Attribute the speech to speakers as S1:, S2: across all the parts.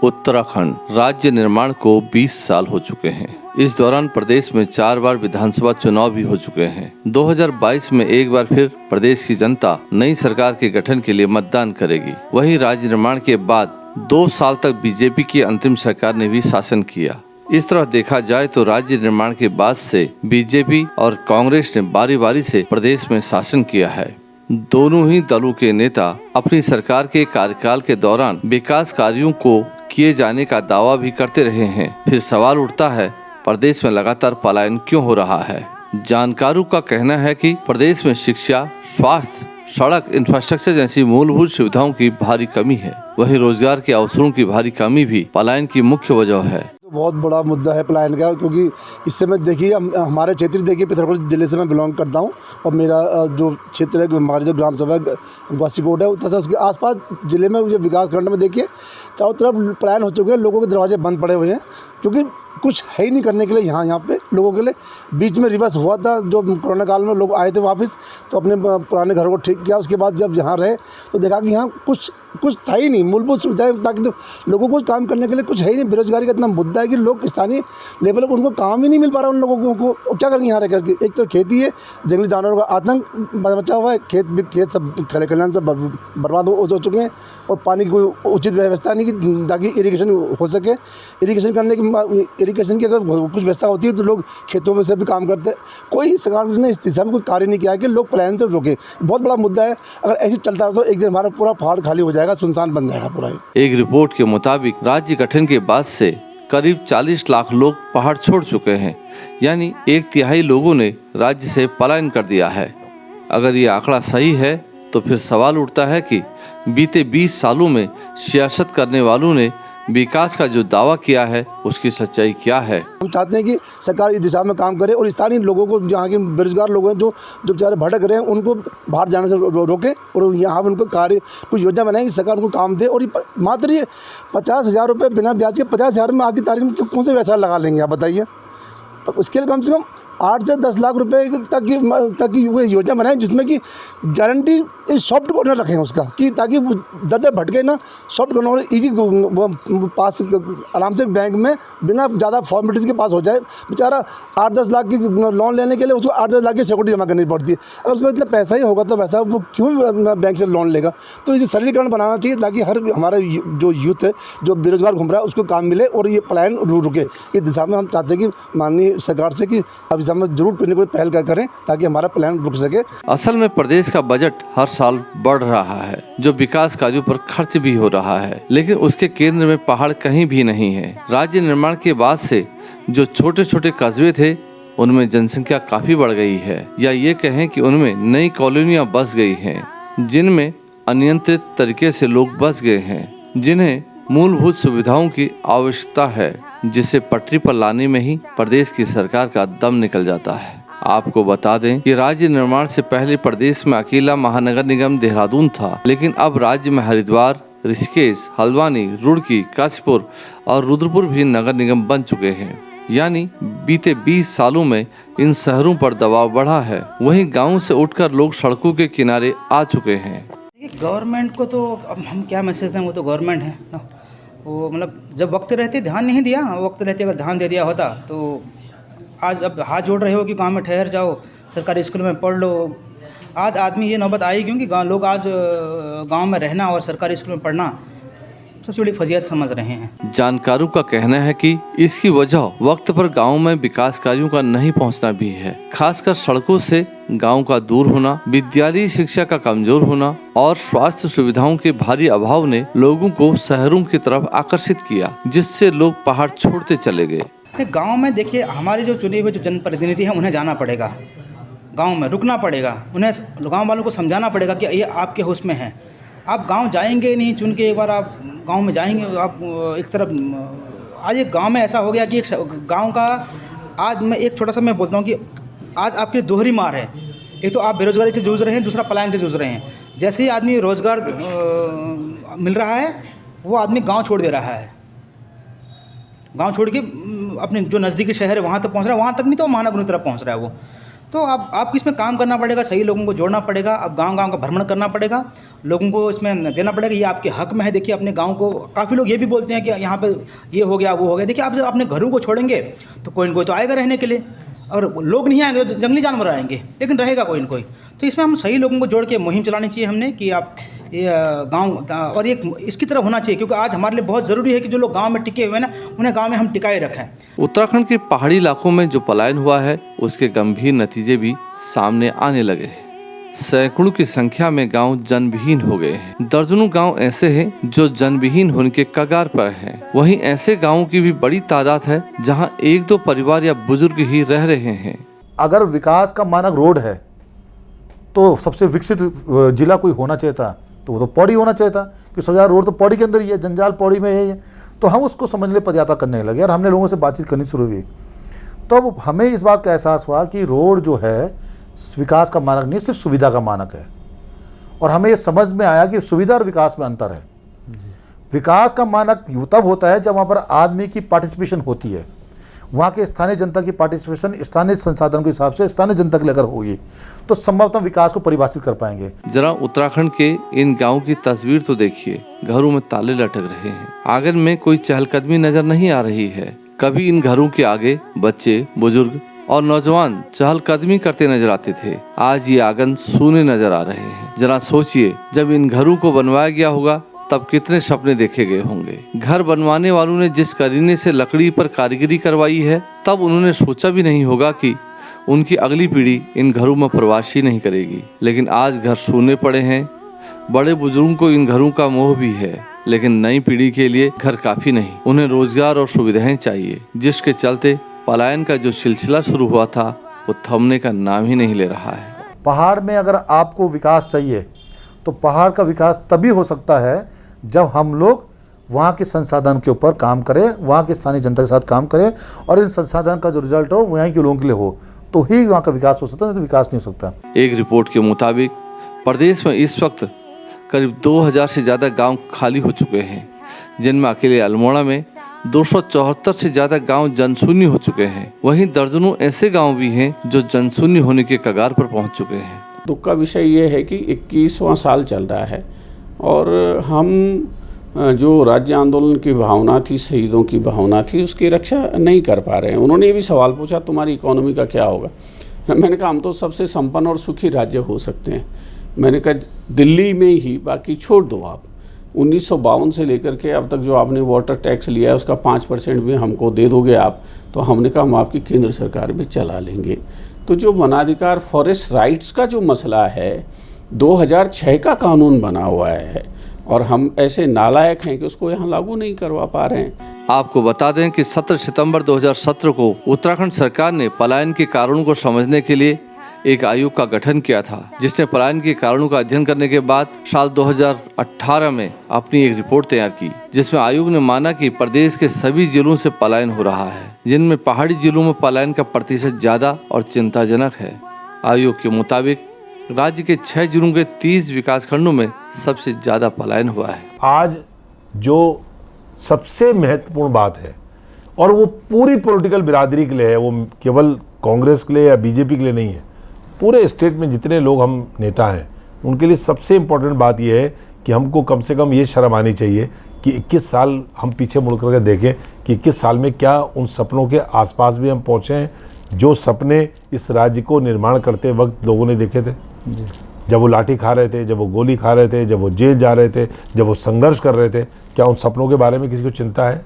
S1: उत्तराखंड राज्य निर्माण को 20 साल हो चुके हैं। इस दौरान प्रदेश में 4 बार विधानसभा चुनाव भी हो चुके हैं। 2022 में एक बार फिर प्रदेश की जनता नई सरकार के गठन के लिए मतदान करेगी। वहीं राज्य निर्माण के बाद 2 साल तक बीजेपी की अंतिम सरकार ने भी शासन किया। इस तरह देखा जाए तो राज्य निर्माण के बाद से बीजेपी और कांग्रेस ने बारी बारी से प्रदेश में शासन किया है। दोनों ही दलों के नेता अपनी सरकार के कार्यकाल के दौरान विकास कार्यों को किए जाने का दावा भी करते रहे हैं। फिर सवाल उठता है, प्रदेश में लगातार पलायन क्यों हो रहा है? जानकारों का कहना है कि प्रदेश में शिक्षा, स्वास्थ्य, सड़क, इंफ्रास्ट्रक्चर जैसी मूलभूत सुविधाओं की भारी कमी है। वहीं रोजगार के अवसरों की भारी कमी भी पलायन की मुख्य वजह है।
S2: बहुत बड़ा मुद्दा है पलायन का, क्योंकि इससे मैं देखिए हमारे क्षेत्र देखिए पिथौरागढ़ जिले से मैं बिलोंग करता हूँ और मेरा जो क्षेत्र है हमारी जो ग्राम सभा ग्वासीकोट है तथा उसके आसपास जिले में जो विकास खंड में देखिए चारों तरफ पलायन हो चुके हैं। लोगों के दरवाजे बंद पड़े हुए हैं क्योंकि कुछ है ही नहीं करने के लिए यहाँ पे लोगों के लिए। बीच में रिवर्स हुआ था, जो कोरोना काल में लोग आए थे वापस तो अपने पुराने घरों को ठीक किया। उसके बाद जब यहाँ रहे तो देखा कि यहाँ कुछ था ही नहीं, मूलभूत सुविधाएं ताकि तो लोगों को काम करने के लिए कुछ है ही नहीं। बेरोजगारी का इतना मुद्दा है कि लोग स्थानीय लेवल पर उनको काम ही नहीं मिल पा रहा। उन लोगों को क्या करेंगे यहाँ रह करके? एक तो खेती है, जंगली जानवरों का आतंक मचा हुआ है, खेत सब खलिहान सब बर्बाद हो चुके हैं और पानी की कोई उचित व्यवस्था नहीं कि ताकि इरीगेशन हो सके। इरीगेशन की अगर कुछ व्यवस्था होती है तो लोग खेतों में से भी काम करते हैं। कोई सरकार ने इस दिशा में कोई कार्य नहीं किया है कि लोग पलायन से रोके। बहुत बड़ा मुद्दा है। अगर ऐसे चलता रहा तो एक दिन हमारा पूरा पहाड़ खाली हो जाएगा, सुनसान बन जाएगा पूरा।
S1: एक रिपोर्ट के मुताबिक राज्य गठन के बाद से करीब 40 लाख लोग पहाड़ छोड़ चुके हैं, यानी 1/3 लोगों ने राज्य से पलायन कर दिया है। अगर ये आंकड़ा सही है तो फिर सवाल उठता है कि बीते 20 सालों में सियासत करने वालों ने विकास का जो दावा किया है उसकी सच्चाई क्या है?
S2: हम चाहते हैं कि सरकार इस दिशा में काम करे और स्थानीय लोगों को, जहाँ के बेरोजगार लोग हैं जो बेचारे भटक रहे हैं, उनको बाहर जाने से रोके और यहाँ पर उनको कार्य कुछ योजना बनाए कि सरकार उनको काम दे। और ये मात्र ये 50,000 रुपये बिना ब्याज के 50,000 में आज की तारीख में कौन से व्यवसाय लगा लेंगे आप बताइए? उसके लिए कम से कम 8 से 10 लाख रुपए तक की वो योजना बनाएं जिसमें कि गारंटी सॉफ्ट कॉर्नर रखें उसका, कि ताकि दर भटके ना, सॉफ्ट कॉर्नर ईजी पास आराम से बैंक में बिना ज़्यादा फॉर्मेलिटीज़ के पास हो जाए। बेचारा 8-10 लाख की लोन लेने के लिए उसको 8-10 लाख की सिक्योरिटी जमा करनी पड़ती है। अगर उसमें इतना पैसा ही होगा तो वैसा वो क्यों बैंक से लोन लेगा? तो इसे सरलीकरण बनाना चाहिए ताकि हर हमारा जो यूथ है जो बेरोजगार घूम रहा है उसको काम मिले और ये पलायन रुके। इस दिशा में हम चाहते हैं कि माननीय सरकार से कि अब इस समय जरूर कोई ना कोई पहल करें ताकि हमारा प्लान रुक सके।
S1: असल में प्रदेश का बजट हर साल बढ़ रहा है, जो विकास कार्यों पर खर्च भी हो रहा है, लेकिन उसके केंद्र में पहाड़ कहीं भी नहीं है। राज्य निर्माण के बाद से जो छोटे छोटे कस्बे थे उनमें जनसंख्या काफी बढ़ गई है, या ये कहें कि उनमें नई कॉलोनियां बस गई हैं, जिनमें अनियंत्रित तरीके से लोग बस गए हैं, जिन्हें मूलभूत सुविधाओं की आवश्यकता है, जिसे पटरी पर लाने में ही प्रदेश की सरकार का दम निकल जाता है। आपको बता दें कि राज्य निर्माण से पहले प्रदेश में अकेला महानगर निगम देहरादून था, लेकिन अब राज्य में हरिद्वार, ऋषिकेश, हल्द्वानी, रुड़की, काशीपुर और रुद्रपुर भी नगर निगम बन चुके हैं। यानी बीते 20 सालों में इन शहरों पर दबाव बढ़ा है। वहीं गाँव से उठकर लोग सड़कों के किनारे आ चुके हैं।
S3: गवर्नमेंट को तो अब हम क्या मैसेज दें, वो तो गवर्नमेंट है ना। वो मतलब जब वक्त रहते ध्यान नहीं दिया, वक्त रहते अगर ध्यान दे दिया होता तो आज अब हाथ जोड़ रहे हो कि गांव में ठहर जाओ, सरकारी स्कूल में पढ़ लो। आज आदमी ये नौबत आई क्योंकि लोग आज गांव में रहना और सरकारी स्कूल में पढ़ना सबसे बड़ी फजीयत समझ रहे हैं।
S1: जानकारों का कहना है कि इसकी वजह वक्त पर गांव में विकास कार्यों का नहीं पहुंचना भी है। खासकर सड़कों से गांव का दूर होना, विद्यालयी शिक्षा का कमजोर होना और स्वास्थ्य सुविधाओं के भारी अभाव ने लोगों को शहरों की तरफ आकर्षित किया, जिससे लोग पहाड़ छोड़ते चले गए।
S3: गांव में देखिए हमारे जो चुने हुए जो जनप्रतिनिधि हैं उन्हें जाना पड़ेगा, गांव में रुकना पड़ेगा, उन्हें गांव वालों को समझाना पड़ेगा कि ये आपके होश में है। आप गांव जाएंगे नहीं, चुन के एक बार आप गांव में जाएंगे, आप एक तरफ आज एक गांव में ऐसा हो गया कि एक गांव का आज मैं एक छोटा सा मैं बोलता हूं कि आज आपकी दोहरी मार है। एक तो आप बेरोजगारी से जूझ रहे हैं, दूसरा पलायन से जूझ रहे हैं। जैसे ही आदमी रोजगार मिल रहा है वो आदमी गांव छोड़ दे रहा है, गांव छोड़ के अपने जो नज़दीकी शहर है वहाँ तक पहुँच रहा है, वहाँ तक नहीं तो महानगर की तरफ पहुँच रहा है वो। तो आपको इसमें काम करना पड़ेगा, सही लोगों को जोड़ना पड़ेगा, अब गांव-गांव का भ्रमण करना पड़ेगा, लोगों को इसमें देना पड़ेगा, ये आपके हक में है। देखिए अपने गांव को, काफ़ी लोग ये भी बोलते हैं कि यहाँ पे ये हो गया, वो हो गया। देखिए आप जब अपने घरों को छोड़ेंगे तो कोई न कोई तो आएगा रहने के लिए, और लोग नहीं आएंगे तो जंगली जानवर आएंगे, लेकिन रहेगा कोई न कोई। तो इसमें हम सही लोगों को जोड़ के मुहिम चलानी चाहिए हमने कि आप ये गाँव, और एक इसकी तरफ होना चाहिए, क्योंकि आज हमारे लिए बहुत ज़रूरी है कि जो लोग गाँव में टिके हुए हैं ना, उन्हें गाँव में हम टिकाए रखें।
S1: उत्तराखंड के पहाड़ी इलाकों में जो पलायन हुआ है उसके गंभीर नतीजे भी सामने आने लगे हैं। सैकड़ों की संख्या में गांव जनविहीन हो गए हैं। दर्जनों गांव ऐसे हैं जो जनविहीन होने के कगार पर हैं। वहीं ऐसे गांवों की भी बड़ी तादाद है जहां एक दो परिवार या बुजुर्ग ही रह रहे हैं।
S4: अगर विकास का मानक रोड है तो सबसे विकसित जिला कोई होना चाहिए था, तो वो तो पौड़ी होना चाहिए था कि सजा रोड तो पौड़ी के अंदर ही है, जंजाल पौड़ी में है। तो हम उसको समझने पदयात्रा करने लगे और हमने लोगों से बातचीत करनी शुरू हुई। तो हमें इस बात का एहसास हुआ कि रोड जो है विकास का मानक नहीं, सिर्फ सुविधा का मानक है। और हमें ये समझ में आया कि सुविधा और विकास में अंतर है। विकास का मानक तब होता है जब वहाँ पर आदमी की पार्टिसिपेशन होती है, वहाँ के स्थानीय जनता की पार्टिसिपेशन स्थानीय संसाधन के हिसाब से स्थानीय जनता के लिए अगर होगी तो संभवतः विकास को परिभाषित कर पाएंगे।
S1: जरा उत्तराखंड के इन गाँव की तस्वीर तो देखिए। घरों में ताले लटक रहे हैं, आंगन में कोई चहलकदमी नजर नहीं आ रही है। कभी इन घरों के आगे बच्चे, बुजुर्ग और नौजवान चहलकदमी करते नजर आते थे। आज ये आंगन सूने नजर आ रहे हैं। जरा सोचिए, जब इन घरों को बनवाया गया होगा तब कितने सपने देखे गए होंगे। घर बनवाने वालों ने जिस करीने से लकड़ी पर कारीगरी करवाई है, तब उन्होंने सोचा भी नहीं होगा कि उनकी अगली पीढ़ी इन घरों में प्रवास ही नहीं करेगी। लेकिन आज घर सूने पड़े हैं। बड़े बुजुर्गों को इन घरों का मोह भी है, लेकिन नई पीढ़ी के लिए घर काफी नहीं, उन्हें रोजगार और सुविधाएं चाहिए, जिसके चलते पलायन का जो सिलसिला शुरू हुआ था वो थमने का नाम ही नहीं ले रहा है।
S4: पहाड़ में अगर आपको विकास चाहिए तो पहाड़ का विकास तभी हो सकता है जब हम लोग वहाँ के संसाधन के ऊपर काम करें, वहाँ के स्थानीय जनता के साथ काम करें और इन संसाधन का जो रिजल्ट हो वहाँ के लोगों के लिए हो, तो ही वहाँ का विकास हो सकता है, नहीं तो विकास नहीं हो सकता।
S1: एक रिपोर्ट के मुताबिक प्रदेश में इस वक्त करीब 2000 से ज़्यादा गांव खाली हो चुके हैं, जिनमें अकेले अल्मोड़ा में 274 से ज़्यादा गांव जनशून्य हो चुके हैं। वहीं दर्जनों ऐसे गांव भी हैं जो जनशून्य होने के कगार पर पहुंच चुके हैं।
S5: दुख का विषय ये है कि 21वां साल चल रहा है और हम जो राज्य आंदोलन की भावना थी, शहीदों की भावना थी, उसकी रक्षा नहीं कर पा रहे हैं। उन्होंने ये भी सवाल पूछा तुम्हारी इकोनॉमी का क्या होगा। मैंने कहा हम तो सबसे संपन्न और सुखी राज्य हो सकते हैं। मैंने कहा दिल्ली में ही, बाकी छोड़ दो आप। 1952 से लेकर के अब तक जो आपने वाटर टैक्स लिया है उसका 5% भी हमको दे दोगे आप, तो हमने कहा हम आपकी केंद्र सरकार भी चला लेंगे। तो जो वनाधिकार फॉरेस्ट राइट्स का जो मसला है, 2006 का कानून बना हुआ है और हम ऐसे नालायक हैं कि उसको यहाँ लागू नहीं करवा पा रहे हैं।
S1: आपको बता दें कि 17 सितंबर 2017 को उत्तराखंड सरकार ने पलायन के कारणों को समझने के लिए एक आयोग का गठन किया था, जिसने पलायन के कारणों का अध्ययन करने के बाद साल 2018 में अपनी एक रिपोर्ट तैयार की, जिसमें आयोग ने माना कि प्रदेश के सभी जिलों से पलायन हो रहा है, जिनमें पहाड़ी जिलों में पलायन का प्रतिशत ज्यादा और चिंताजनक है। आयोग के मुताबिक राज्य के 6 जिलों के 30 विकास खंडों में सबसे ज्यादा पलायन हुआ है।
S6: आज जो सबसे महत्वपूर्ण बात है, और वो पूरी पॉलिटिकल बिरादरी के लिए है, वो केवल कांग्रेस के लिए या बीजेपी के लिए नहीं है, पूरे स्टेट में जितने लोग हम नेता हैं उनके लिए सबसे इम्पोर्टेंट बात यह है कि हमको कम से कम ये शर्म आनी चाहिए कि 21 साल हम पीछे मुड़ करके देखें कि 21 साल में क्या उन सपनों के आसपास भी हम पहुँचे हैं जो सपने इस राज्य को निर्माण करते वक्त लोगों ने देखे थे। जब वो लाठी खा रहे थे, जब वो गोली खा रहे थे, जब वो जेल जा रहे थे, जब वो संघर्ष कर रहे थे, क्या उन सपनों के बारे में किसी को चिंता है?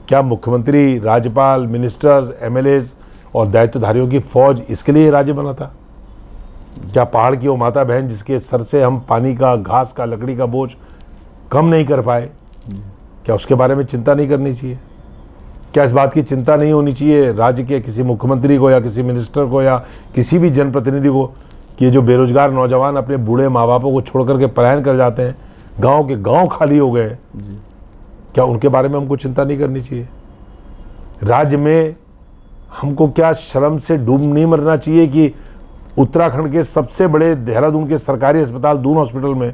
S6: क्या मुख्यमंत्री, राज्यपाल, मिनिस्टर्स, एमएलएज और दायित्वधारियों की फौज इसके लिए राज्य बना था? क्या पहाड़ की वो माता बहन जिसके सर से हम पानी का, घास का, लकड़ी का बोझ कम नहीं कर पाए, क्या उसके बारे में चिंता नहीं करनी चाहिए? क्या इस बात की चिंता नहीं होनी चाहिए राज्य के किसी मुख्यमंत्री को या किसी मिनिस्टर को या किसी भी जनप्रतिनिधि को कि ये जो बेरोजगार नौजवान अपने बूढ़े माँ बापों को छोड़ करके पलायन कर जाते हैं, गांव के गांव खाली हो गए, क्या उनके बारे में हमको चिंता नहीं करनी चाहिए? राज्य में हमको क्या शर्म से डूब नहीं मरना चाहिए कि उत्तराखंड के सबसे बड़े देहरादून के सरकारी अस्पताल दून हॉस्पिटल में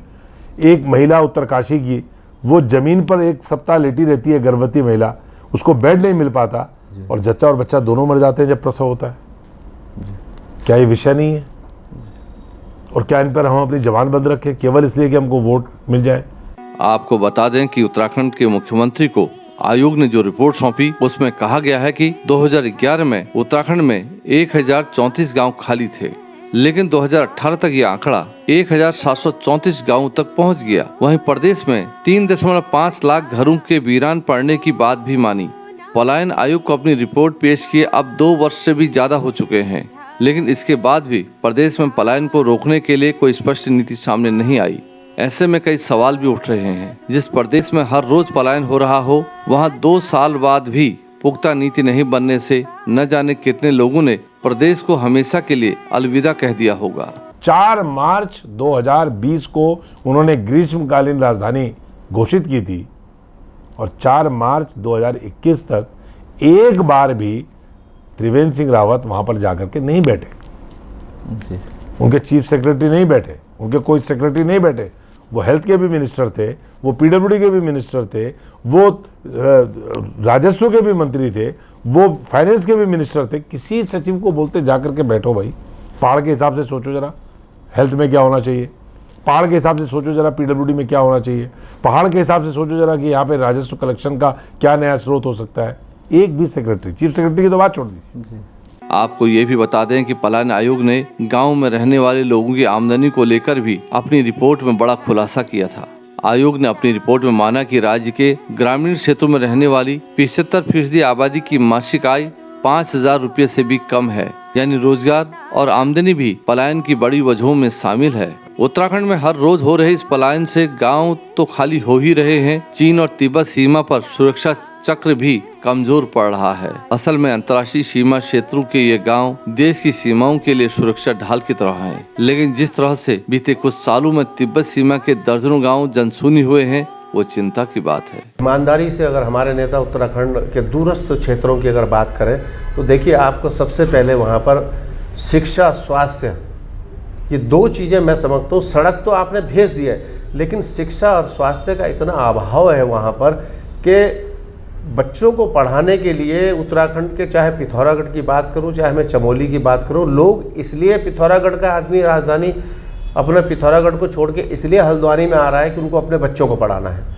S6: एक महिला उत्तरकाशी की, वो ज़मीन पर 1 सप्ताह लेटी रहती है, गर्भवती महिला, उसको बेड नहीं मिल पाता और जच्चा और बच्चा दोनों मर जाते हैं जब प्रसव होता है। क्या ये विषय नहीं है? और क्या इन पर हम अपनी जबान बंद रखें केवल इसलिए कि हमको वोट मिल जाए?
S1: आपको बता दें कि उत्तराखंड के मुख्यमंत्री को आयोग ने जो रिपोर्ट सौंपी उसमें कहा गया है कि 2011 में उत्तराखंड में 1034 गांव खाली थे, लेकिन 2018 तक ये आंकड़ा 1734 गांवों तक पहुंच गया। वहीं प्रदेश में 3.5 लाख घरों के वीरान पड़ने की बात भी मानी। पलायन आयोग को अपनी रिपोर्ट पेश किए अब 2 वर्ष से भी ज्यादा हो चुके हैं, लेकिन इसके बाद भी प्रदेश में पलायन को रोकने के लिए कोई स्पष्ट नीति सामने नहीं आई। ऐसे में कई सवाल भी उठ रहे हैं। जिस प्रदेश में हर रोज पलायन हो रहा हो, वहां 2 साल बाद भी पुख्ता नीति नहीं बनने से न जाने कितने लोगों ने प्रदेश को हमेशा के लिए अलविदा कह दिया होगा।
S6: 4 मार्च 2020 को उन्होंने ग्रीष्मकालीन राजधानी घोषित की थी और 4 मार्च 2021 तक एक बार भी त्रिवेंद्र सिंह रावत वहां पर जाकर के नहीं बैठे। उनके चीफ सेक्रेटरी नहीं बैठे, उनके कोई सेक्रेटरी नहीं बैठे। वो हेल्थ के भी मिनिस्टर थे, वो पीडब्ल्यूडी के भी मिनिस्टर थे, वो राजस्व के भी मंत्री थे, वो फाइनेंस के भी मिनिस्टर थे। किसी सचिव को बोलते जाकर के बैठो भाई, पहाड़ के हिसाब से सोचो जरा हेल्थ में क्या होना चाहिए, पहाड़ के हिसाब से सोचो जरा पीडब्ल्यूडी में क्या होना चाहिए, पहाड़ के हिसाब से सोचो जरा कि यहाँ पे राजस्व कलेक्शन का क्या नया स्रोत हो सकता है। एक भी सेक्रेटरी, चीफ सेक्रेटरी की तो बात छोड़ दी।
S1: आपको ये भी बता दें कि पलायन आयोग ने गांव में रहने वाले लोगों की आमदनी को लेकर भी अपनी रिपोर्ट में बड़ा खुलासा किया था। आयोग ने अपनी रिपोर्ट में माना कि राज्य के ग्रामीण क्षेत्रों में रहने वाली 75% आबादी की मासिक आय 5,000 रुपये से भी कम है, यानी रोजगार और आमदनी भी पलायन की बड़ी वजहों में शामिल है। उत्तराखंड में हर रोज हो रहे इस पलायन से गांव तो खाली हो ही रहे हैं, चीन और तिब्बत सीमा पर सुरक्षा चक्र भी कमजोर पड़ रहा है। असल में अंतर्राष्ट्रीय सीमा क्षेत्रों के ये गांव देश की सीमाओं के लिए सुरक्षा ढाल की तरह हैं। लेकिन जिस तरह से बीते कुछ सालों में तिब्बत सीमा के दर्जनों गांव जनशून्य हुए हैं, वो चिंता की बात है।
S7: ईमानदारी से अगर हमारे नेता उत्तराखंड के दूरस्थ क्षेत्रों की अगर बात करें तो देखिए, आपको सबसे पहले वहाँ पर शिक्षा, स्वास्थ्य, ये 2 चीज़ें मैं समझता हूँ। सड़क तो आपने भेज दी है, लेकिन शिक्षा और स्वास्थ्य का इतना अभाव है वहाँ पर कि बच्चों को पढ़ाने के लिए उत्तराखंड के, चाहे पिथौरागढ़ की बात करूँ, चाहे मैं चमोली की बात करूँ, लोग इसलिए पिथौरागढ़ का आदमी राजधानी अपने पिथौरागढ़ को छोड़ के इसलिए हल्द्वानी में आ रहा है कि उनको अपने बच्चों को पढ़ाना है।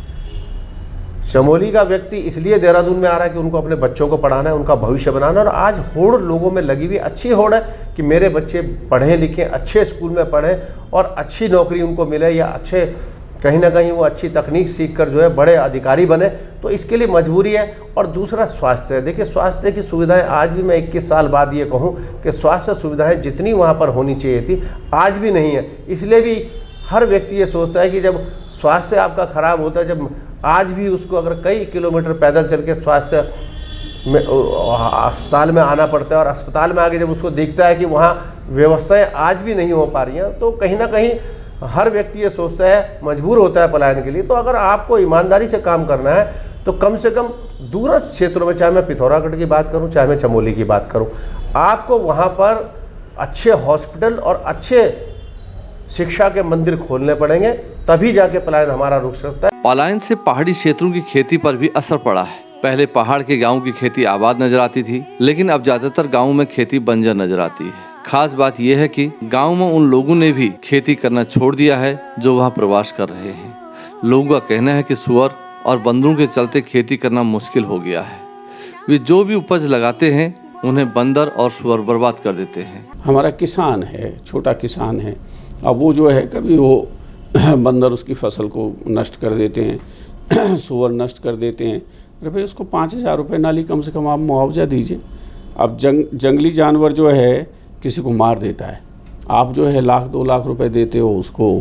S7: चमोली का व्यक्ति इसलिए देहरादून में आ रहा है कि उनको अपने बच्चों को पढ़ाना है, उनका भविष्य बनाना है। और आज होड़ लोगों में लगी हुई, अच्छी होड़ है कि मेरे बच्चे पढ़ें लिखें, अच्छे स्कूल में पढ़ें और अच्छी नौकरी उनको मिले, या अच्छे कहीं ना कहीं वो अच्छी तकनीक सीख कर जो है बड़े अधिकारी बने। तो इसके लिए मजबूरी है। और दूसरा स्वास्थ्य है। देखिए, स्वास्थ्य की सुविधाएं आज भी, मैं 21 साल बाद ये कहूँ कि स्वास्थ्य सुविधाएं जितनी वहाँ पर होनी चाहिए थी आज भी नहीं है। इसलिए भी हर व्यक्ति ये सोचता है कि जब स्वास्थ्य आपका ख़राब होता है, जब आज भी उसको अगर कई किलोमीटर पैदल चल के स्वास्थ्य में अस्पताल में आना पड़ता है, और अस्पताल में आके जब उसको देखता है कि वहाँ व्यवस्थाएं आज भी नहीं हो पा रही हैं, तो कहीं ना कहीं हर व्यक्ति ये सोचता है, मजबूर होता है पलायन के लिए। तो अगर आपको ईमानदारी से काम करना है तो कम से कम दूरस्थ क्षेत्रों में, चाहे मैं पिथौरागढ़ की बात करूं, चाहे मैं चमोली की बात करूं, आपको वहां पर अच्छे हॉस्पिटल और अच्छे शिक्षा के मंदिर खोलने पड़ेंगे, तभी जाके पलायन हमारा रुक सकता है।
S1: पलायन से पहाड़ी क्षेत्रों की खेती पर भी असर पड़ा है। पहले पहाड़ के गाँव की खेती आबाद नजर आती थी, लेकिन अब ज्यादातर गाँव में खेती बंजर नजर आती है। खास बात यह है कि गांव में उन लोगों ने भी खेती करना छोड़ दिया है जो वहां प्रवास कर रहे हैं। लोगों का कहना है कि सुअर और बंदरों के चलते खेती करना मुश्किल हो गया है। वे जो भी उपज लगाते हैं उन्हें बंदर और सुअर बर्बाद कर देते हैं।
S5: हमारा किसान है, छोटा किसान है, अब वो जो है कभी वो बंदर उसकी फसल को नष्ट कर देते हैं, सुअर नष्ट कर देते हैं। अरे भाई, उसको 5,000 रुपये नाली कम से कम आप मुआवजा दीजिए। अब जंगली जानवर जो है किसी को मार देता है, आप जो है 1,00,000-2 लाख रुपए देते हो उसको,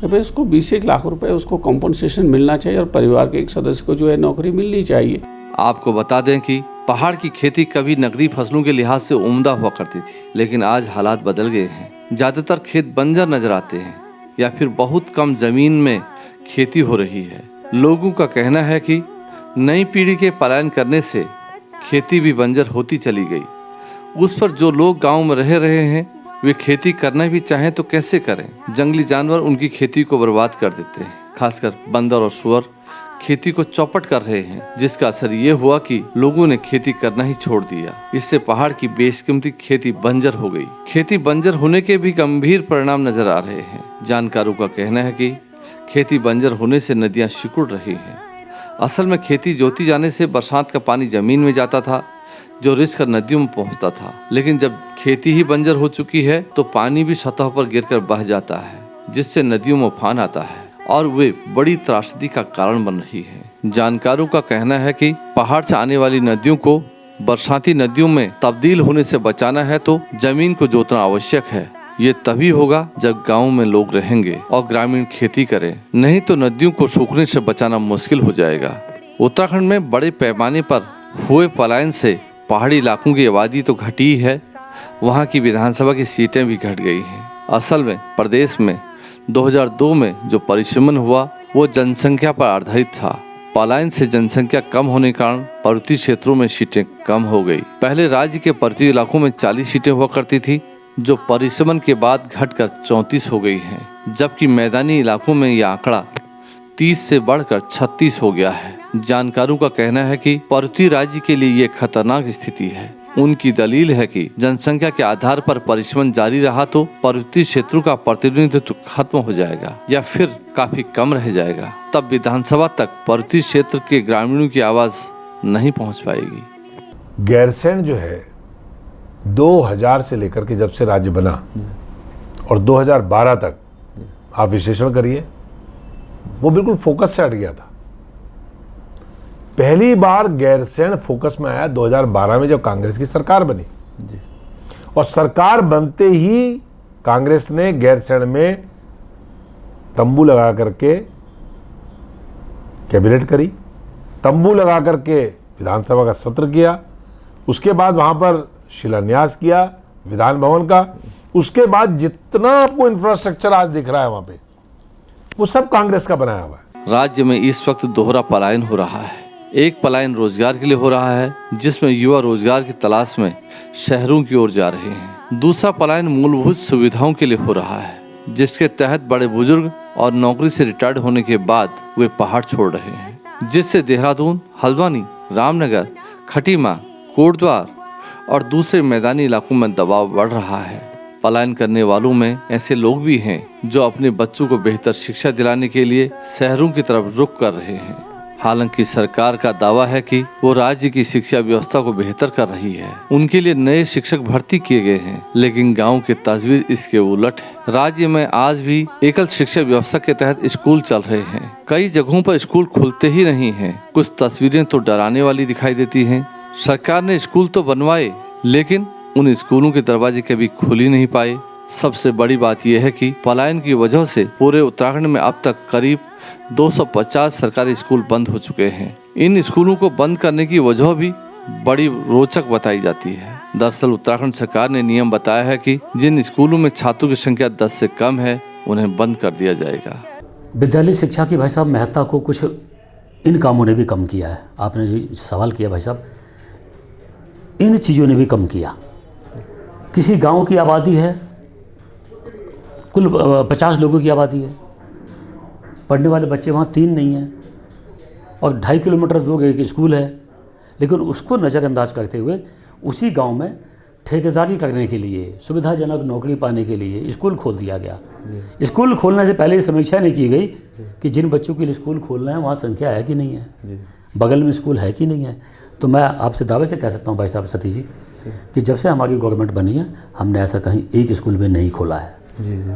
S5: भाई उसको 20-1 लाख रुपए उसको कॉम्पनसेशन मिलना चाहिए, और परिवार के एक सदस्य को जो है नौकरी मिलनी चाहिए।
S1: आपको बता दें कि पहाड़ की खेती कभी नकदी फसलों के लिहाज से उम्दा हुआ करती थी, लेकिन आज हालात बदल गए हैं। ज्यादातर खेत बंजर नजर आते हैं या फिर बहुत कम जमीन में खेती हो रही है। लोगों का कहना है कि नई पीढ़ी के पलायन करने से खेती भी बंजर होती चली गई। उस पर जो लोग गांव में रह रहे हैं वे खेती करना भी चाहें तो कैसे करें। जंगली जानवर उनकी खेती को बर्बाद कर देते हैं, खासकर बंदर और सुअर खेती को चौपट कर रहे हैं, जिसका असर ये हुआ कि लोगों ने खेती करना ही छोड़ दिया। इससे पहाड़ की बेशकीमती खेती बंजर हो गई। खेती बंजर होने के भी गंभीर परिणाम नजर आ रहे हैं। जानकारों का कहना है कि खेती बंजर होने से नदियां सिकुड़ रही हैं। असल में खेती जोती जाने से बरसात का पानी जमीन में जाता था, जो रिस कर नदियों में पहुंचता था। लेकिन जब खेती ही बंजर हो चुकी है तो पानी भी सतह पर गिरकर बह जाता है, जिससे नदियों में उफान आता है और वे बड़ी त्रासदी का कारण बन रही है। जानकारों का कहना है कि पहाड़ से आने वाली नदियों को बरसाती नदियों में तब्दील होने से बचाना है तो जमीन को जोतना आवश्यक है। ये तभी होगा जब गाँव में लोग रहेंगे और ग्रामीण खेती करें, नहीं तो नदियों को सूखने से बचाना मुश्किल हो जाएगा। उत्तराखंड में बड़े पैमाने पर हुए पलायन से पहाड़ी इलाकों की आबादी तो घटी ही है, वहाँ की विधानसभा की सीटें भी घट गई हैं। असल में प्रदेश में 2002 में जो परिसीमन हुआ वो जनसंख्या पर आधारित था। पलायन से जनसंख्या कम होने के कारण पर्वतीय क्षेत्रों में सीटें कम हो गई। पहले राज्य के पर्वतीय इलाकों में 40 सीटें हुआ करती थी, जो परिसीमन के बाद घटकर 34 हो गई हैं, जबकि मैदानी इलाकों में यह आंकड़ा 30 से बढ़कर 36 हो गया है। जानकारों का कहना है कि पर्वतीय राज्य के लिए ये खतरनाक स्थिति है। उनकी दलील है कि जनसंख्या के आधार पर परिसीमन जारी रहा तो पर्वतीय क्षेत्रों का प्रतिनिधित्व खत्म हो जाएगा या फिर काफी कम रह जाएगा। तब विधानसभा तक पर्वतीय क्षेत्र के ग्रामीणों की आवाज नहीं पहुंच पाएगी।
S6: गैरसैंण जो है 2000 से लेकर के जब से राज्य बना और 2012 तक आप विश्लेषण करिए, वो बिल्कुल फोकस से हट गया था। पहली बार गैरसैंण फोकस में आया 2012 में जब कांग्रेस की सरकार बनी जी। और सरकार बनते ही कांग्रेस ने गैरसैंण में तंबू लगा करके कैबिनेट करी, तंबू लगा करके विधानसभा का सत्र किया, उसके बाद वहां पर शिलान्यास किया विधान भवन का। उसके बाद जितना आपको इंफ्रास्ट्रक्चर आज दिख रहा है वहां पे, वो सब कांग्रेस का बनाया हुआ है।
S1: राज्य में इस वक्त दोहरा पलायन हो रहा है। एक पलायन रोजगार के लिए हो रहा है, जिसमें युवा रोजगार की तलाश में शहरों की ओर जा रहे हैं। दूसरा पलायन मूलभूत सुविधाओं के लिए हो रहा है, जिसके तहत बड़े बुजुर्ग और नौकरी से रिटायर्ड होने के बाद वे पहाड़ छोड़ रहे हैं, जिससे देहरादून, हल्द्वानी, रामनगर, खटीमा, कोटद्वार और दूसरे मैदानी इलाकों में दबाव बढ़ रहा है। पलायन करने वालों में ऐसे लोग भी हैं जो अपने बच्चों को बेहतर शिक्षा दिलाने के लिए शहरों की तरफ रुख कर रहे हैं। हालांकि सरकार का दावा है कि वो राज्य की शिक्षा व्यवस्था को बेहतर कर रही है, उनके लिए नए शिक्षक भर्ती किए गए हैं, लेकिन गांव की तस्वीर इसके उलट है। राज्य में आज भी एकल शिक्षा व्यवस्था के तहत स्कूल चल रहे हैं। कई जगहों पर स्कूल खुलते ही नहीं हैं। कुछ तस्वीरें तो डराने वाली दिखाई देती हैं। सरकार ने स्कूल तो बनवाए, लेकिन उन स्कूलों के दरवाजे कभी खुल ही नहीं पाए। सबसे बड़ी बात यह है कि पलायन की वजह से पूरे उत्तराखंड में अब तक करीब 250 सरकारी स्कूल बंद हो चुके हैं। इन स्कूलों को बंद करने की वजह भी बड़ी रोचक बताई जाती है। दरअसल उत्तराखंड सरकार ने नियम बताया है कि जिन स्कूलों में छात्रों की संख्या 10 से कम है, उन्हें बंद कर दिया जाएगा।
S8: विद्यालय शिक्षा की भाई साहब महत्ता को कुछ इन कामों ने भी कम किया है। आपने जो सवाल किया भाई साहब, इन चीज़ों ने भी कम किया। किसी गांव की आबादी है, कुल 50 लोगों की आबादी है, पढ़ने वाले बच्चे वहाँ 3 नहीं हैं और 2.5 किलोमीटर दूर एक स्कूल है, लेकिन उसको नज़रअंदाज करते हुए उसी गांव में ठेकेदारी करने के लिए, सुविधाजनक नौकरी पाने के लिए स्कूल खोल दिया गया। स्कूल खोलने से पहले समीक्षा नहीं की गई कि जिन बच्चों के लिए स्कूल खोलना है वहाँ संख्या है कि नहीं है, बगल में स्कूल है कि नहीं है। तो मैं आपसे दावे से कह सकता हूँ भाई साहब सतीश जी कि जब से हमारी गवर्नमेंट बनी है, हमने ऐसा कहीं एक स्कूल में नहीं खोला है।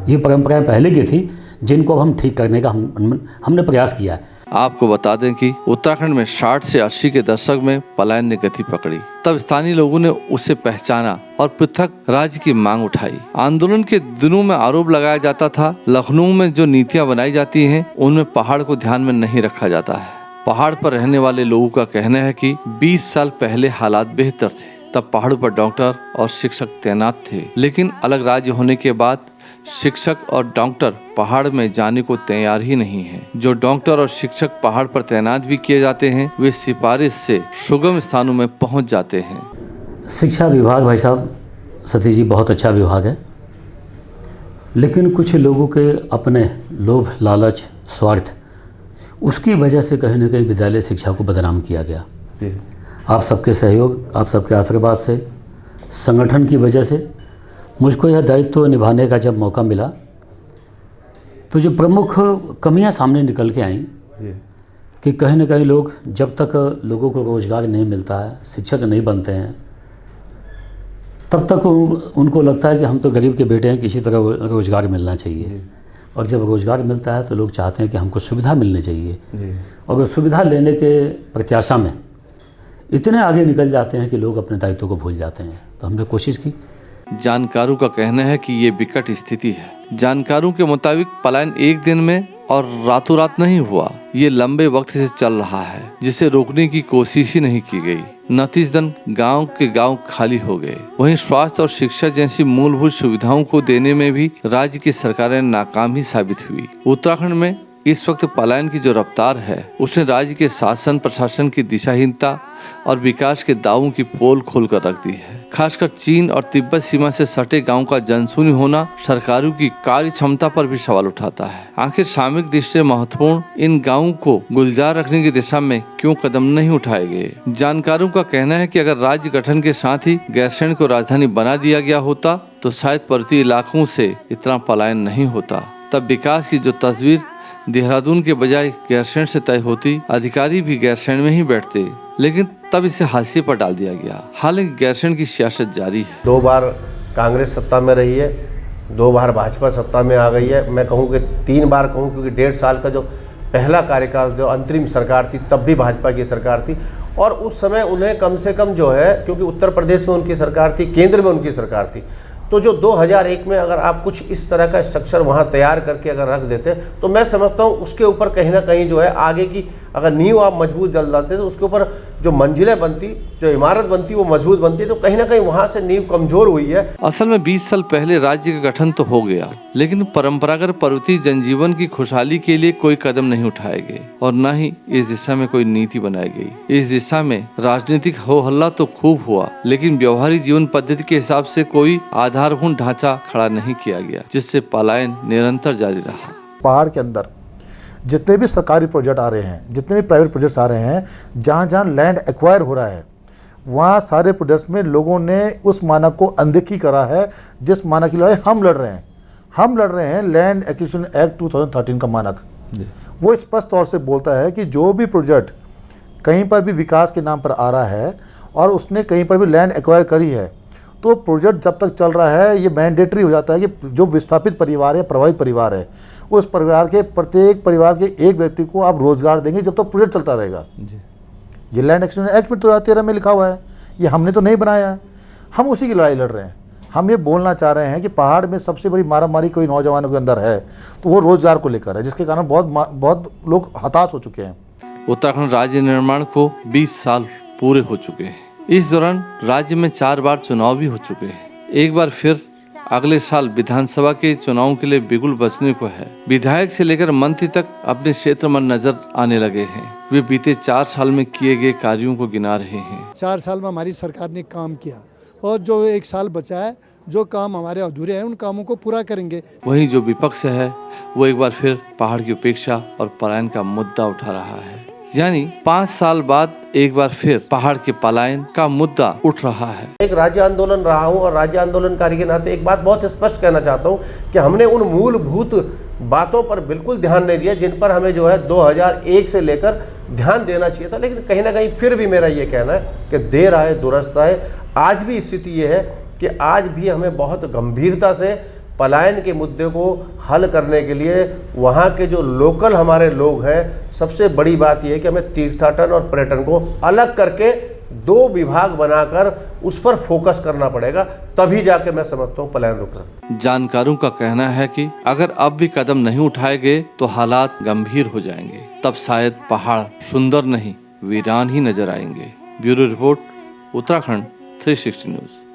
S8: ये परंपराएं पहले की थी, जिनको अब हम ठीक करने का हमने प्रयास किया है।
S1: आपको बता दें कि उत्तराखंड में 60 से 80 के दशक में पलायन ने गति पकड़ी। तब स्थानीय लोगों ने उसे पहचाना और पृथक राज्य की मांग उठाई। आंदोलन के दिनों में आरोप लगाया जाता था, लखनऊ में जो नीतियां बनाई जाती हैं उनमें पहाड़ को ध्यान में नहीं रखा जाता है। पहाड़ पर रहने वाले लोगों का कहना है कि 20 साल पहले हालात बेहतर थे। तब पहाड़ों पर डॉक्टर और शिक्षक तैनात थे, लेकिन अलग राज्य होने के बाद शिक्षक और डॉक्टर पहाड़ में जाने को तैयार ही नहीं हैं। जो डॉक्टर और शिक्षक पहाड़ पर तैनात भी किए जाते हैं, वे सिफारिश से सुगम स्थानों में पहुंच जाते हैं।
S8: शिक्षा विभाग भाई साहब सतीश जी बहुत अच्छा विभाग है, लेकिन कुछ लोगों के अपने लोभ, लालच, स्वार्थ, उसकी वजह से कहीं ना कहीं विद्यालय शिक्षा को बदनाम किया गया।
S7: जी।
S8: आप सबके सहयोग, आप सबके आशीर्वाद से, संगठन की वजह से मुझको यह दायित्व निभाने का जब मौका मिला तो जो प्रमुख कमियां सामने निकल के आईं कि कहीं ना कहीं लोग, जब तक लोगों को रोज़गार नहीं मिलता है, शिक्षक नहीं बनते हैं, तब तक उनको लगता है कि हम तो गरीब के बेटे हैं, किसी तरह रोज़गार मिलना चाहिए। और जब रोज़गार मिलता है तो लोग चाहते हैं कि हमको सुविधा मिलनी चाहिए, और सुविधा लेने के प्रत्याशा में इतने आगे निकल जाते हैं कि लोग अपने दायित्व को भूल जाते हैं। तो हमने कोशिश की।
S1: जानकारों का कहना है कि ये विकट स्थिति है। जानकारों के मुताबिक पलायन एक दिन में और रातों रात नहीं हुआ, ये लंबे वक्त से चल रहा है, जिसे रोकने की कोशिश ही नहीं की गई। नतीजतन गांव के गांव खाली हो गए। वहीं स्वास्थ्य और शिक्षा जैसी मूलभूत सुविधाओं को देने में भी राज्य की सरकारें नाकाम ही साबित हुई। उत्तराखंड में इस वक्त पलायन की जो रफ्तार है, उसने राज्य के शासन प्रशासन की दिशाहीनता और विकास के दावों की पोल खोल कर रख दी है। खासकर चीन और तिब्बत सीमा से सटे गांव का जनशून्य होना सरकारों की कार्य क्षमता पर भी सवाल उठाता है। आखिर सामयिक दृष्टि से महत्वपूर्ण इन गांवों को गुलजार रखने की दिशा में क्यों कदम नहीं उठाए गए? जानकारों का कहना है कि अगर राज्य गठन के साथ ही गैरसैंण को राजधानी बना दिया गया होता तो शायद पर्वतीय इलाकों से इतना पलायन नहीं होता। तब विकास की जो तस्वीर देहरादून के बजाय गैरसैंण से तय होती, अधिकारी भी गैरसैंण में ही बैठते, लेकिन तब इसे हाशिए पर डाल दिया गया। हालांकि गैरसैंण की सियासत जारी है।
S7: 2 बार कांग्रेस सत्ता में रही है, 2 बार भाजपा सत्ता में आ गई है। मैं कहूँ कि 3 बार कहूँ, क्योंकि 1.5 साल का जो पहला कार्यकाल जो अंतरिम सरकार थी, तब भी भाजपा की सरकार थी। और उस समय उन्हें कम से कम जो है, क्योंकि उत्तर प्रदेश में उनकी सरकार थी, केंद्र में उनकी सरकार थी, तो जो 2001 में अगर आप कुछ इस तरह का स्ट्रक्चर वहाँ तैयार करके अगर रख देते, तो मैं समझता हूँ उसके ऊपर कहीं ना कहीं जो है आगे की अगर नींव आप मजबूत डालते तो उसके ऊपर जो मंजिलें बनती, जो इमारत बनती, वो मजबूत बनती। तो कहीं ना कहीं वहाँ से नींव कमजोर हुई है।
S1: असल में 20 साल पहले राज्य का गठन तो हो गया, लेकिन परंपरागत पर्वतीय जनजीवन की खुशहाली के लिए कोई कदम नहीं उठाए गए और न ही इस दिशा में कोई नीति बनाई गई। इस दिशा में राजनीतिक हो हल्ला तो खूब हुआ, लेकिन व्यवहारिक जीवन पद्धति के हिसाब से कोई आधारभूत ढांचा खड़ा नहीं किया गया, जिससे पलायन निरंतर जारी रहा।
S4: पहाड़ के अंदर जितने भी सरकारी प्रोजेक्ट आ रहे हैं, जितने भी प्राइवेट प्रोजेक्ट्स आ रहे हैं, जहाँ जहाँ लैंड एक्वायर हो रहा है, वहाँ सारे प्रोजेक्ट्स में लोगों ने उस मानक को अनदेखी करा है जिस मानक की लड़ाई हम लड़ रहे हैं। हम लड़ रहे हैं लैंड एक्विजिशन एक्ट 2013 का मानक। वो स्पष्ट तौर से बोलता है कि जो भी प्रोजेक्ट कहीं पर भी विकास के नाम पर आ रहा है और उसने कहीं पर भी लैंड एक्वायर करी है, तो प्रोजेक्ट जब तक चल रहा है ये मैंडेटरी हो जाता है कि जो विस्थापित परिवार है, प्रभावित परिवार है, उस परिवार के प्रत्येक परिवार के एक व्यक्ति को आप रोजगार देंगे जब तक प्रोजेक्ट चलता रहेगा। ये लैंड एक्विजिशन एक्ट में 2013 में लिखा हुआ है, ये हमने तो नहीं बनाया है, हम उसी की लड़ाई लड़ रहे हैं। हम ये बोलना चाह रहे हैं कि पहाड़ में सबसे बड़ी मारामारी कोई नौजवानों के अंदर है तो वो रोजगार को लेकर है, जिसके कारण बहुत लोग हताश हो चुके हैं।
S1: उत्तराखंड राज्य निर्माण को 20 साल पूरे हो चुके हैं। इस दौरान राज्य में 4 बार चुनाव भी हो चुके हैं। एक बार फिर अगले साल विधानसभा के चुनाव के लिए बिगुल बजने को है। विधायक से लेकर मंत्री तक अपने क्षेत्र में नजर आने लगे हैं। वे बीते 4 साल में किए गए कार्यों को गिना रहे हैं।
S9: 4 साल में हमारी सरकार ने काम किया और जो 1 साल बचा है, जो काम हमारे अधूरे हैं, उन कामों को पूरा करेंगे।
S1: वहीं जो विपक्ष है वो एक बार फिर पहाड़ की उपेक्षा और पलायन का मुद्दा उठा रहा है। यानी 5 साल बाद एक बार फिर पहाड़ के पलायन का मुद्दा उठ रहा है।
S7: एक राज्य आंदोलन रहा हूँ और राज्य आंदोलनकारी के नाते एक बात बहुत स्पष्ट कहना चाहता हूँ कि हमने उन मूलभूत बातों पर बिल्कुल ध्यान नहीं दिया जिन पर हमें जो है 2001 से लेकर ध्यान देना चाहिए था। लेकिन कहीं ना कहीं फिर भी मेरा ये कहना है कि देर आए दुरुस्त आए। आज भी स्थिति ये है कि आज भी हमें बहुत गंभीरता से पलायन के मुद्दे को हल करने के लिए वहाँ के जो लोकल हमारे लोग हैं, सबसे बड़ी बात यह है कि हमें तीर्थाटन और पर्यटन को अलग करके 2 विभाग बनाकर उस पर फोकस करना पड़ेगा, तभी जाके मैं समझता हूँ पलायन रुक सकता है।
S1: जानकारों का कहना है कि अगर अब भी कदम नहीं उठाए गए तो हालात गंभीर हो जाएंगे। तब शायद पहाड़ सुंदर नहीं वीरान ही नजर आएंगे। Bureau report, Uttarakhand 360 news.